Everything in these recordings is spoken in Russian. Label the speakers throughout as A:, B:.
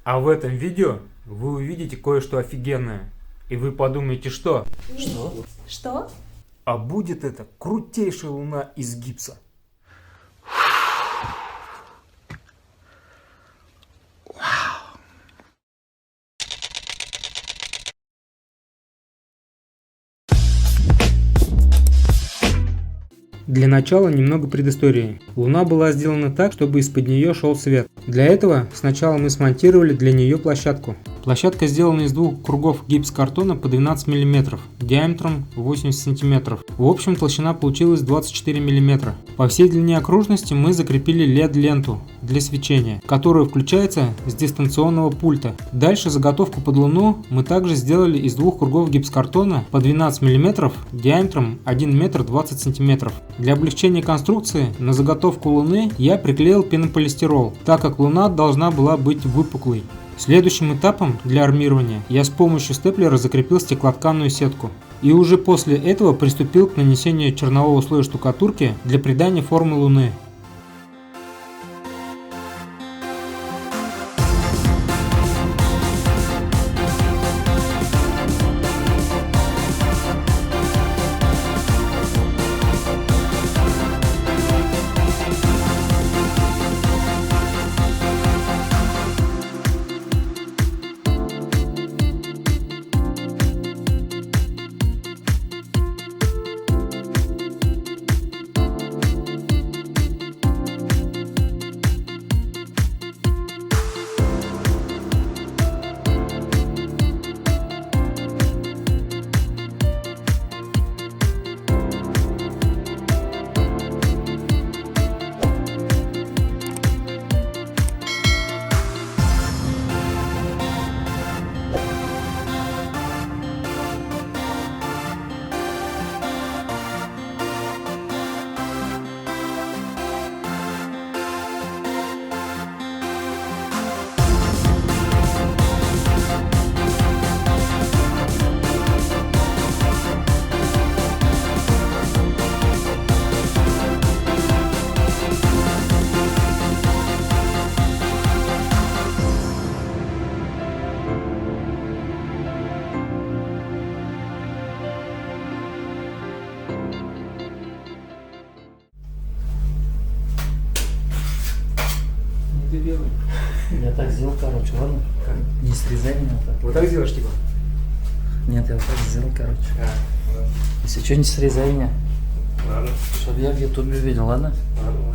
A: А в этом видео вы увидите кое-что офигенное. И вы подумаете, что?
B: Что?
A: А будет это крутейшая луна из гипса. Для начала немного предыстории. Луна была сделана так, чтобы из-под нее шел свет. Для этого сначала мы смонтировали для нее площадку. Площадка сделана из двух кругов гипс-картона по 12 мм, диаметром 80 см. В общем, толщина получилась 24 мм. По всей длине окружности мы закрепили LED-ленту для свечения, которая включается с дистанционного пульта. Дальше заготовку под Луну мы также сделали из двух кругов гипс-картона по 12 мм, диаметром 1 метр 20 см. Для облегчения конструкции на заготовку Луны я приклеил пенополистирол, так как Луна должна была быть выпуклой. Следующим этапом для армирования я с помощью степлера закрепил стеклотканную сетку. И уже после этого приступил к нанесению чернового слоя штукатурки для придания формы Луны.
C: Я так сделал, короче, ладно? Не срезай меня так.
A: Вот так сделаешь, типа?
C: Нет, я вот так сделал, короче. Если что, не срезай меня.
A: Ладно.
C: Чтобы я в ютубе видел, ладно?
A: Ладно.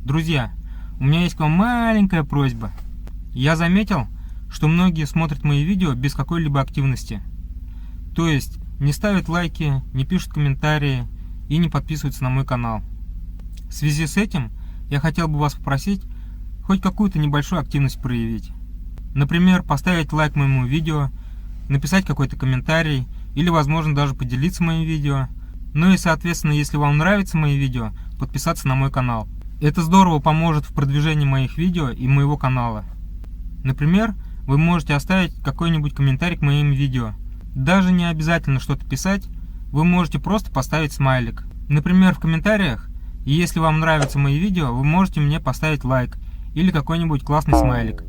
A: Друзья, у меня есть к вам маленькая просьба. Я заметил, что многие смотрят мои видео без какой-либо активности. То есть не ставят лайки, не пишут комментарии и не подписываются на мой канал. В связи с этим я хотел бы вас попросить хоть какую-то небольшую активность проявить. Например, поставить лайк моему видео, написать какой-то комментарий или, возможно, даже поделиться моим видео. Ну и, соответственно, если вам нравятся мои видео, подписаться на мой канал. Это здорово поможет в продвижении моих видео и моего канала. Например, вы можете оставить какой-нибудь комментарий к моим видео. Даже не обязательно что-то писать, вы можете просто поставить смайлик. Например, в комментариях, и если вам нравятся мои видео, вы можете мне поставить лайк или какой-нибудь классный смайлик.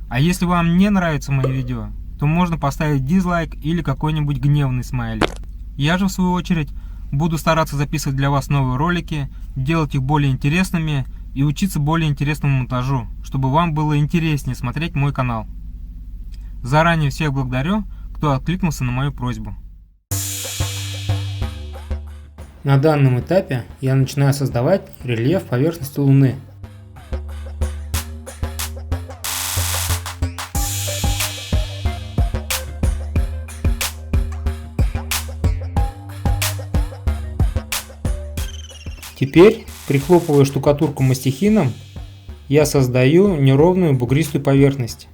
A: А если вам не нравятся мои видео, то можно поставить дизлайк или какой-нибудь гневный смайлик. Я же в свою очередь буду стараться записывать для вас новые ролики, делать их более интересными и учиться более интересному монтажу, чтобы вам было интереснее смотреть мой канал. Заранее всех благодарю, кто откликнулся на мою просьбу. На данном этапе я начинаю создавать рельеф поверхности Луны. Теперь, прихлопывая штукатурку мастихином, я создаю неровную бугристую поверхность.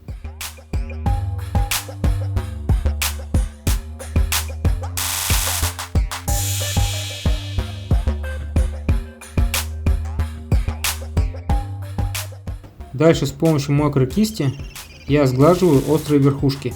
A: Дальше с помощью мокрой кисти я сглаживаю острые верхушки.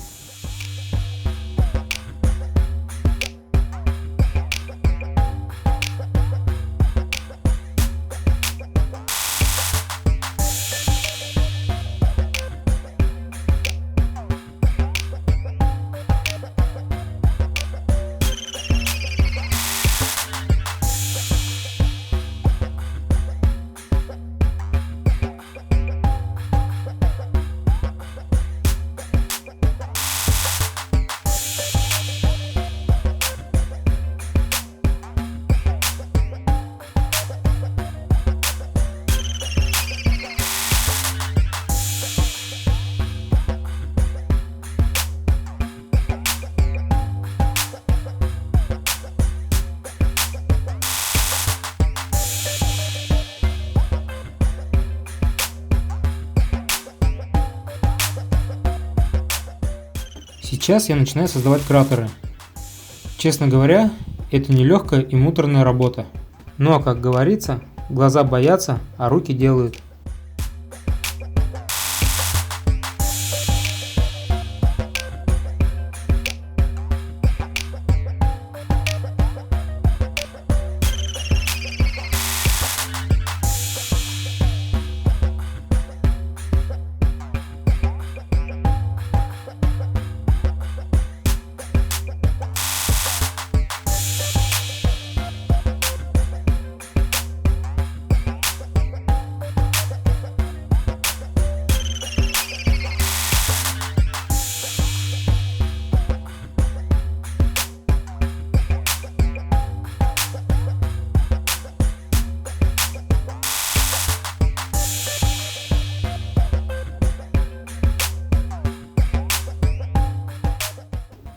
A: Сейчас я начинаю создавать кратеры. Честно говоря, это нелегкая и муторная работа. Но, как говорится, глаза боятся, а руки делают.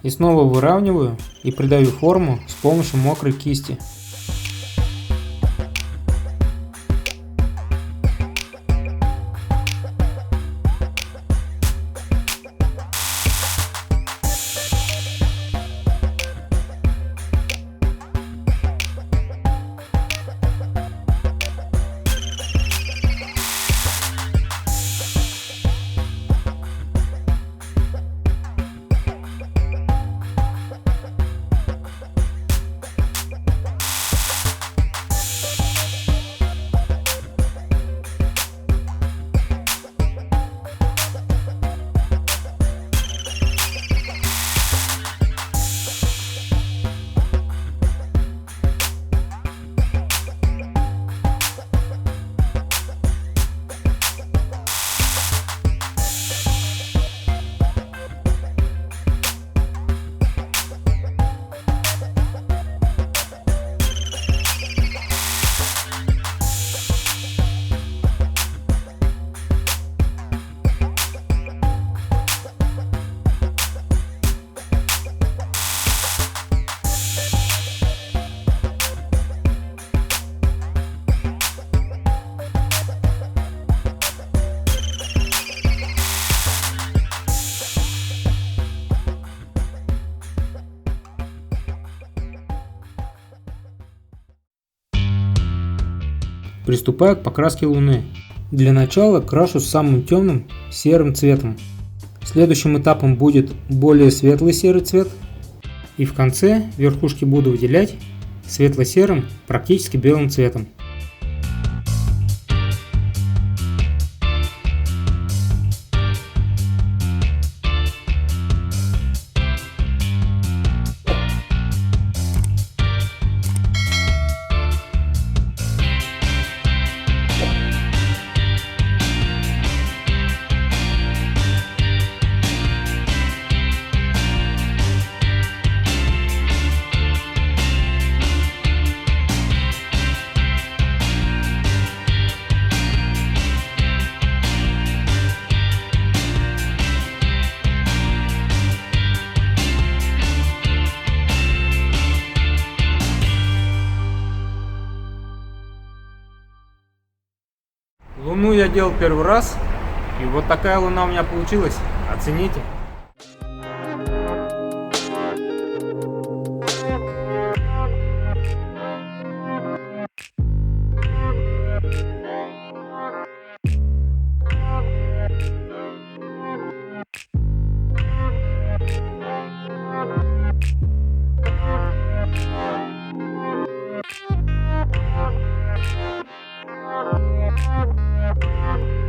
A: И снова выравниваю и придаю форму с помощью мокрой кисти. Приступаю к покраске Луны. Для начала крашу самым темным серым цветом. Следующим этапом будет более светлый серый цвет. И в конце верхушки буду выделять светло-серым, практически белым цветом. Луну я делал первый раз, и вот такая луна у меня получилась. Оцените.
B: Thank you.